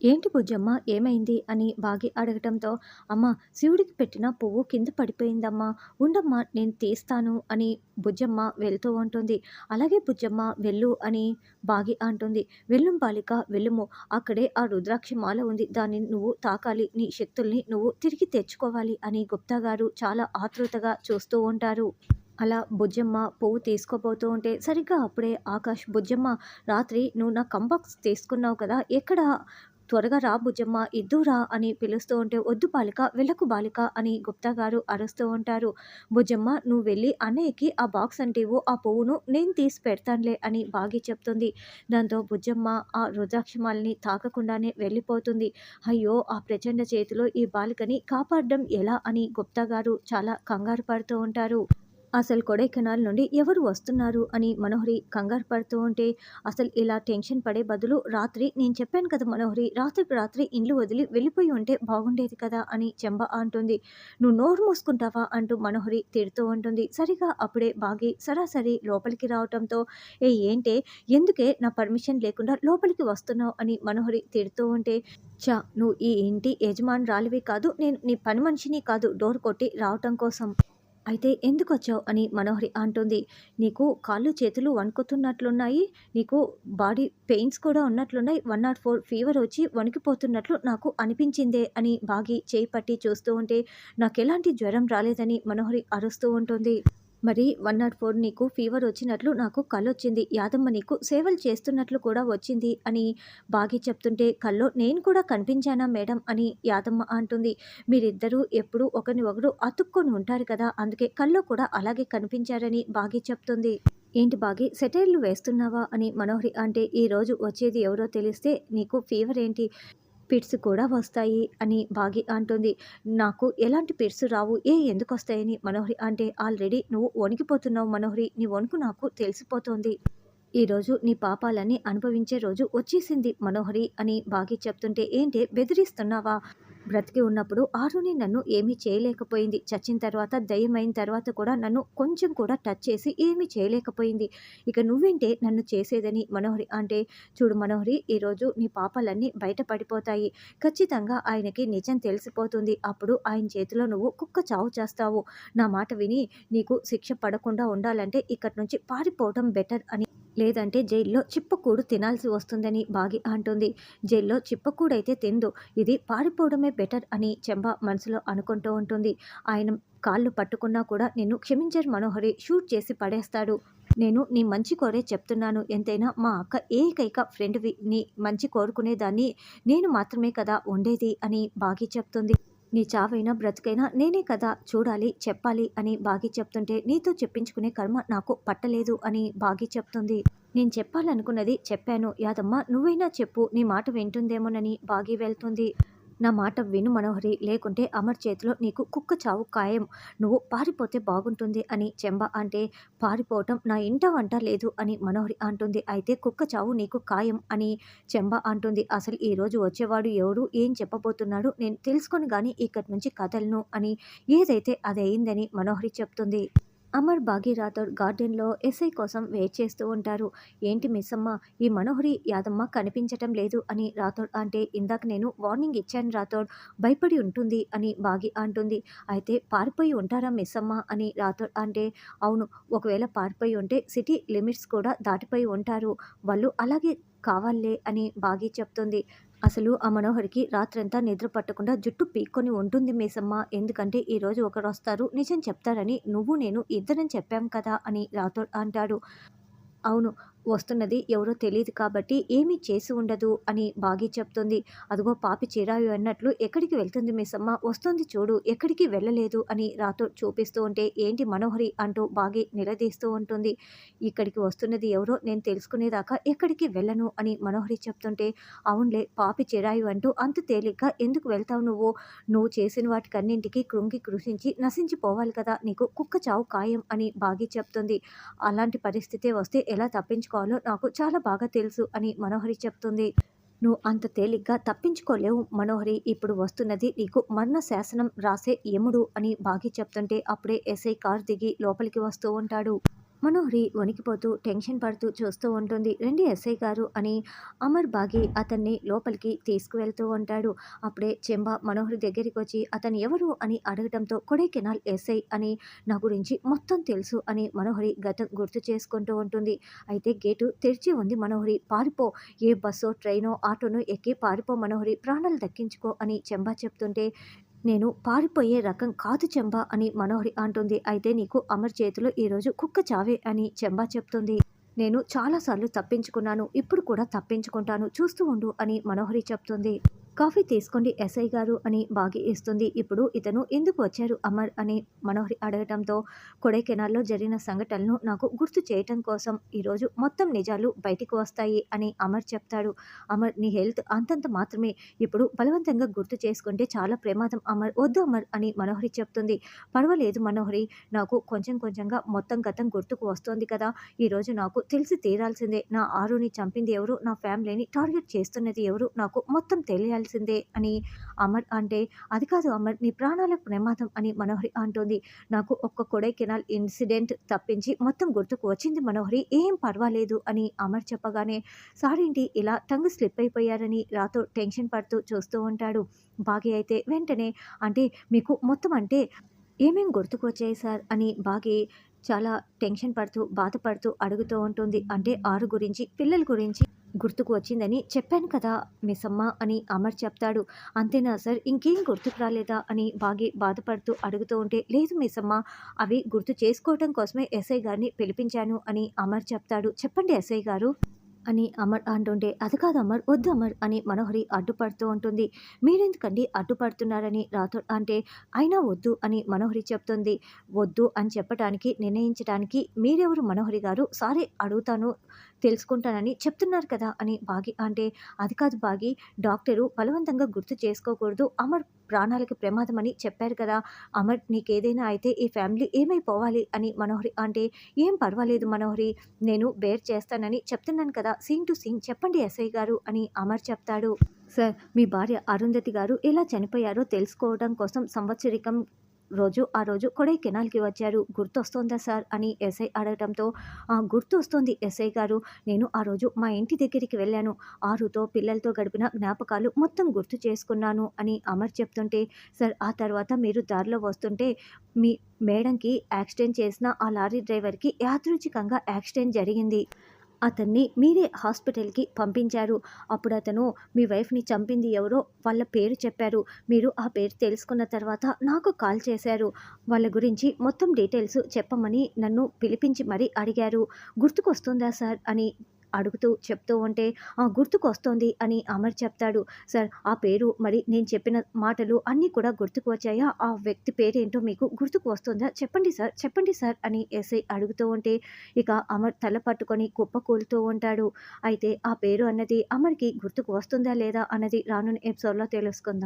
ఏంటి బుజ్జమ్మ ఏమైంది అని బాగి అడగటంతో, అమ్మ శివుడికి పెట్టిన పువ్వు కింద పడిపోయిందమ్మా, ఉండమ్మా నేను తీస్తాను అని బుజ్జమ్మ వెళ్తూ ఉంటుంది. అలాగే బుజ్జమ్మ వెళ్ళు అని బాగి అంటుంది. వెళ్ళుం బాలిక వెళ్ళుము, అక్కడే ఆ రుద్రాక్షి మాల ఉంది, దాన్ని నువ్వు తాకాలి, నీ శక్తుల్ని నువ్వు తిరిగి తెచ్చుకోవాలి అని గుప్తా గారు చాలా ఆతృతగా చూస్తూ ఉంటారు. అలా బుజ్జమ్మ పువ్వు తీసుకోబోతూ ఉంటే సరిగ్గా అప్పుడే ఆకాష్, బుజ్జమ్మ రాత్రి నువ్వు నా కంబాక్స్ తీసుకున్నావు కదా, ఎక్కడ, త్వరగా రా బుజ్జమ్మ ఇద్దురా అని పిలుస్తూ ఉంటే, వద్దు బాలిక వెళ్ళకు బాలిక అని గుప్తా గారు అరుస్తూ ఉంటారు. బుజ్జమ్మ నువ్వు వెళ్ళి అన్నయ్యకి ఆ బాక్స్ అంటే ఇవ్వు, ఆ పువ్వును నేను తీసి పెడతానులే అని బాగి చెప్తుంది. దాంతో బుజ్జమ్మ ఆ రుద్రాక్షమాలని తాకకుండానే వెళ్ళిపోతుంది. అయ్యో ఆ ప్రచండ చేతిలో ఈ బాలికని కాపాడడం ఎలా అని గుప్తా గారు చాలా కంగారు పడుతూ ఉంటారు. అసలు కొడైకెనాల్ నుండి ఎవరు వస్తున్నారు అని మనోహరి కంగారు పడుతూ ఉంటే, అసలు ఇలా టెన్షన్ పడే బదులు రాత్రి నేను చెప్పాను కదా మనోహరి, రాత్రికి రాత్రి ఇండ్లు వదిలి వెళ్ళిపోయి ఉంటే బాగుండేది కదా అని చెంబ అంటుంది. నువ్వు నోరు మూసుకుంటావా అంటూ మనోహరి తిడుతూ ఉంటుంది. సరిగా అప్పుడే బాగి సరాసరి లోపలికి రావటంతో, ఏంటే, ఎందుకే నా పర్మిషన్ లేకుండా లోపలికి వస్తున్నావు అని మనోహరి తిడుతూ ఉంటే, చా నువ్వు ఈ ఇంటి యజమానురాలివి కాదు, నేను నీ పని మనిషిని కాదు డోర్ కొట్టి రావటం కోసం, అయితే ఎందుకొచ్చావు అని మనోహరి అంటుంది. నీకు కాళ్ళు చేతులు వణుకుతున్నట్లున్నాయి, నీకు బాడీ పెయిన్స్ కూడా ఉన్నట్లున్నాయి, 104 ఫీవర్ వచ్చి వణికిపోతున్నట్లు నాకు అనిపించిందే అని బాగి చేయి పట్టి చూస్తూ ఉంటే, నాకెలాంటి జ్వరం రాలేదని మనోహరి అరుస్తూ ఉంటుంది. మరి 104 నీకు ఫీవర్ వచ్చినట్లు నాకు కళ్ళొచ్చింది, యాదమ్మ నీకు సేవలు చేస్తున్నట్లు కూడా వచ్చింది అని బాగి చెప్తుంటే, కల్లో నేను కూడా కనిపించానా మేడం అని యాదమ్మ అంటుంది. మీరిద్దరూ ఎప్పుడూ ఒకరిని ఒకరు అతుక్కొని ఉంటారు కదా, అందుకే కల్లో కూడా అలాగే కనిపించారని బాగి చెప్తుంది. ఏంటి బాగి సెటైర్లు వేస్తున్నావా అని మనోహరి అంటే, ఈరోజు వచ్చేది ఎవరో తెలిస్తే నీకు ఫీవర్ ఏంటి, పిట్స్ కూడా వస్తాయి అని బాగి అంటుంది. నాకు ఎలాంటి పిట్స్ రావు, ఎందుకొస్తాయని మనోహరి అంటే, ఆల్రెడీ నువ్వు వణికిపోతున్నావు మనోహరి, నీ వణుకు నాకు తెలిసిపోతోంది. ఈరోజు నీ పాపాలన్నీ అనుభవించే రోజు వచ్చేసింది మనోహరి అని బాగి చెప్తుంటే, ఏంటే బెదిరిస్తున్నావా, బ్రతికి ఉన్నప్పుడు ఆరుని నన్ను ఏమీ చేయలేకపోయింది, చచ్చిన తర్వాత దయ్యమైన తర్వాత కూడా నన్ను కొంచెం కూడా టచ్ చేసి ఏమీ చేయలేకపోయింది, ఇక నువ్వేంటే నన్ను చేసేదని మనోహరి అంటే, చూడు మనోహరి ఈరోజు నీ పాపాలన్నీ బయటపడిపోతాయి, ఖచ్చితంగా ఆయనకి నిజం తెలిసిపోతుంది, అప్పుడు ఆయన చేతిలో నువ్వు కుక్క చావు చేస్తావు, నా మాట విని నీకు శిక్ష పడకుండా ఉండాలంటే ఇక్కడి నుంచి పారిపోవడం బెటర్ అని, లేదంటే జైల్లో చిప్పకూడు తినాల్సి వస్తుందని బాగి అంటుంది. జైల్లో చిప్పకూడైతే తిందు, ఇది పారిపోవడమే బెటర్ అని చెంబ మనసులో అనుకుంటూ ఉంటుంది. ఆయన కాళ్ళు పట్టుకున్నా కూడా నిన్ను క్షమించరు మనోహరి, షూట్ చేసి పడేస్తాడు. నేను నీ మంచి కోరే చెప్తున్నాను, ఎంతైనా మా అక్క ఏకైక ఫ్రెండ్వి, నీ మంచి కోరుకునేదాన్ని నేను మాత్రమే కదా ఉండేది అని బాగి చెప్తుంది. నీ చావైనా బ్రతికైనా నేనే కదా చూడాలి చెప్పాలి అని బాగి చెప్తుంటే, నీతో చెప్పించుకునే కర్మ నాకు పట్టలేదు అని బాగి చెప్తుంది. నేను చెప్పాలనుకున్నది చెప్పాను యాదమ్మ, నువ్వైనా చెప్పు, నీ మాట వింటుందేమోనని బాగి వెళ్తుంది. నా మాట విను మనోహరి, లేకుంటే అమర్ చేతిలో నీకు కుక్క చావు ఖాయం, నువ్వు పారిపోతే బాగుంటుంది అని చెంబ అంటే, పారిపోవటం నా ఇంట వంట లేదు అని మనోహరి అంటుంది. అయితే కుక్క చావు నీకు ఖాయం అని చెంబ అంటుంది. అసలు ఈరోజు వచ్చేవాడు ఎవరు, ఏం చెప్పబోతున్నాడు నేను తెలుసుకొని కానీ ఇక్కడి నుంచి కదలను అని, ఏదైతే అది అయిందని మనోహరి చెప్తుంది. అమర్, బాగి, రాథోడ్ గార్డెన్లో ఎస్ఐ కోసం వెయిట్ చేస్తూ ఉంటారు. ఏంటి మిస్సమ్మ, ఈ మనోహరి యాదమ్మ కనిపించటం లేదు అని రాథోడ్ అంటే, ఇందాక నేను వార్నింగ్ ఇచ్చాను రాథోడ్, భయపడి ఉంటుంది అని బాగి అంటుంది. అయితే పారిపోయి ఉంటారా మిస్సమ్మ అని రాథోడ్ అంటే, అవును, ఒకవేళ పారిపోయి ఉంటే సిటీ లిమిట్స్ కూడా దాటిపోయి ఉంటారు, వాళ్ళు అలాగే కావాలే అని బాగి చెప్తుంది. అసలు ఆ మనోహరికి రాత్రంతా నిద్ర పట్టకుండా జుట్టు పీక్కొని ఉంటుంది మీసమ్మ, ఎందుకంటే ఈరోజు ఒకరొస్తారు నిజం చెప్తారని నువ్వు నేను ఇద్దరం చెప్పాం కదా అని రాథోడ్ అంటాడు. అవును, వస్తున్నది ఎవరో తెలీదు కాబట్టి ఏమీ చేసి ఉండదు అని బాగి చెప్తుంది. అదిగో పాపి చిరాయు అన్నట్లు ఎక్కడికి వెళ్తుంది మిస్సమ్మ, వస్తుంది చూడు, ఎక్కడికి వెళ్ళలేదు అని రాథోడ్ చూపిస్తూ ఉంటే, ఏంటి మనోహరి అంటూ బాగి నిలదీస్తూ ఉంటుంది. ఇక్కడికి వస్తున్నది ఎవరో నేను తెలుసుకునేదాకా ఎక్కడికి వెళ్ళను అని మనోహరి చెప్తుంటే, అవునులే పాపి చిరాయు అంటూ అంత తేలిగ్గా ఎందుకు వెళ్తావు నువ్వు, నువ్వు చేసిన వాటికన్నింటికి కృంగి కృషించి నశించిపోవాలి కదా, నీకు కుక్క చావు ఖాయం అని బాగి చెప్తుంది. అలాంటి పరిస్థితే వస్తే ఎలా తప్పించుకోవాలో నాకు చాలా బాగా తెలుసు అని మనోహరి చెప్తుంది. నువ్వు అంత తేలిగ్గా తప్పించుకోలేవు మనోహరి, ఇప్పుడు వస్తున్నది నీకు మరణ శాసనం రాసే యముడు అని బాగి చెప్తుంటే, అప్పుడే ఎస్ఐ కార్ దిగి లోపలికి వస్తూ ఉంటాడు. మనోహరి వణికిపోతూ, టెన్షన్ పడుతూ చూస్తూ ఉంటుంది. "రండి ఎస్ఐ గారు" అని అమర్ బాగి అతన్ని లోపలికి తీసుకువెళ్తూ ఉంటాడు. అప్పుడే చెంబ మనోహరి దగ్గరికొచ్చి అతను ఎవరు అని అడగటంతో, "కొడైకెనాల్ ఎస్ఐ అని నా గురించి మొత్తం తెలుసు" అని మనోహరి గతం గుర్తు చేసుకుంటూ ఉంటుంది. అయితే గేటు తెరిచి ఉంది మనోహరి. "పారిపో! ఏ బస్సో, ట్రైనో, ఆటోనో ఎక్కి పారిపో మనోహరి, ప్రాణాలు దక్కించుకో" అని చెంబ చెప్తుంటే, "నేను పారిపోయే రకం కాదు చెంబా" అని మనోహరి అంటుంది. "అయితే నీకు అమర్ చేతిలో ఈరోజు కుక్క చావే" అని చెంబా చెప్తుంది. "నేను చాలా సార్లు తప్పించుకున్నాను. ఇప్పుడు కూడా తప్పించుకుంటాను. చూస్తూ ఉండు" అని మనోహరి చెప్తుంది. "కాఫీ తీసుకోండి ఎస్ఐ గారు" అని బాగి ఇస్తుంది. "ఇప్పుడు ఇతను ఎందుకు వచ్చారు అమర్" అని మనోహరి అడగటంతో, "కొడైకెనాల్‌లో జరిగిన సంఘటనలను నాకు గుర్తు చేయటం కోసం ఈరోజు మొత్తం నిజాలు బయటికి వస్తాయి" అని అమర్ చెప్తాడు. "అమర్, నీ హెల్త్ అంతంత మాత్రమే. ఇప్పుడు బలవంతంగా గుర్తు చేసుకుంటే చాలా ప్రమాదం అమర్. వద్దు అమర్" అని మనోహరి చెప్తుంది. "పర్వాలేదు మనోహరి, నాకు కొంచెం కొంచెంగా మొత్తం గతం గుర్తుకు వస్తోంది కదా! ఈరోజు నాకు తెలిసి తీరాల్సిందే. నా ఆరుని చంపింది ఎవరు, నా ఫ్యామిలీని టార్గెట్ చేస్తున్నది ఎవరు, నాకు మొత్తం తెలియాల్సిందే" అని అమర్ అంటే, "అది కాదు అమర్, నీ ప్రాణాలకు ప్రమాదం" అని మనోహరి అంటుంది. "నాకు ఒక్క కొడైకెనాల్ ఇన్సిడెంట్ తప్పించి మొత్తం గుర్తుకు వచ్చింది మనోహరి. ఏం పర్వాలేదు" అని అమర్ చెప్పగానే, సారేంటి ఇలా టంగ్ స్లిప్ అయిపోయారని రాతో టెన్షన్ పడుతూ చూస్తూ ఉంటాడు. బాగి అయితే వెంటనే, "అంటే మీకు మొత్తం అంటే ఏమేం గుర్తుకు వచ్చాయి సార్" అని బాగి చాలా టెన్షన్ పడుతూ, బాధపడుతూ అడుగుతూ ఉంటుంది. "అంటే 6 గురించి, పిల్లల గురించి గుర్తుకు వచ్చిందని చెప్పాను కదా మిస్సమ్మ" అని అమర్ చెప్తాడు. "అంతేనా సార్, ఇంకేం గుర్తుకు రాలేదా" అని బాగి బాధపడుతూ అడుగుతూ ఉంటే, "లేదు మిస్సమ్మ, అవి గుర్తు చేసుకోవటం కోసమే ఎస్ఐ గారిని పిలిపించాను" అని అమర్ చెప్తాడు. "చెప్పండి ఎస్ఐ గారు" అని అమర్ అంటుంటే, "అది కాదు అమర్, వద్దు అమర్" అని మనోహరి అడ్డుపడుతూ ఉంటుంది. "మీరెందుకండి అడ్డుపడుతున్నారని" రాథోడ్ అంటే, "అయినా వద్దు" అని మనోహరి చెప్తుంది. "వద్దు అని చెప్పటానికి, నిర్ణయించటానికి మీరెవరు మనోహరి గారు? సారీ అడుగుతాను, తెలుసుకుంటానని చెప్తున్నారు కదా" అని బాగి అంటే, "అది కాదు బాగి, డాక్టరు బలవంతంగా గుర్తు చేసుకోకూడదు, అమర్ ప్రాణాలకి ప్రమాదమని చెప్పారు కదా! అమర్ నీకేదైనా అయితే ఈ ఫ్యామిలీ ఏమైపోవాలి" అని మనోహరి అంటే, "ఏం పర్వాలేదు మనోహరి, నేను బేర్ చేస్తానని చెప్తున్నాను కదా! సీన్ టు సీన్ చెప్పండి ఎస్ఐ గారు" అని అమర్ చెప్తాడు. "సార్, మీ భార్య అరుంధతి గారు ఎలా చనిపోయారో తెలుసుకోవడం కోసం సంవత్సరికం ఆ రోజు కొడైకెనాల్‌కి వచ్చారు. గుర్తొస్తోందా సార్" అని ఎస్ఐ అడగటంతో, "ఆ! గుర్తొస్తోంది ఎస్ఐ గారు. నేను ఆ రోజు మా ఇంటి దగ్గరికి వెళ్ళాను. ఆరుతో, పిల్లలతో గడిపిన జ్ఞాపకాలు మొత్తం గుర్తు చేసుకున్నాను" అని అమర్ చెప్తుంటే, "సార్, ఆ తర్వాత మీరు దారిలో వస్తుంటే మీ మేడంకి యాక్సిడెంట్ చేసిన ఆ లారీ డ్రైవర్‌కి యాదృచ్ఛికంగా యాక్సిడెంట్ జరిగింది. అతన్ని మీరే హాస్పిటల్‌కి పంపించారు. అప్పుడతను మీ వైఫ్‌ని చంపింది ఎవరో వాళ్ళ పేరు చెప్పారు. మీరు ఆ పేరు తెలుసుకున్న తర్వాత నాకు కాల్ చేశారు. వాళ్ళ గురించి మొత్తం డీటెయిల్స్ చెప్పమని నన్ను పిలిపించి మరీ అడిగారు. గుర్తుకొస్తుందా సార్" అని అడుగుతూ చెప్తూ ఉంటే, "ఆ! గుర్తుకొస్తోంది" అని అమర్ చెప్తాడు. "సార్, ఆ పేరు, మరి నేను చెప్పిన మాటలు అన్నీ కూడా గుర్తుకు వచ్చాయా? ఆ వ్యక్తి పేరేంటో మీకు గుర్తుకు వస్తుందా? చెప్పండి సార్, చెప్పండి సార్" అని ఎస్ఐ అడుగుతూ ఉంటే, ఇక అమర్ తల పట్టుకొని కుప్పకూలుతూ ఉంటాడు. అయితే ఆ పేరు అన్నది అమర్‌కి గుర్తుకు వస్తుందా లేదా అన్నది రానున్న ఎపిసోడ్‌లో తెలుసుకుందాం.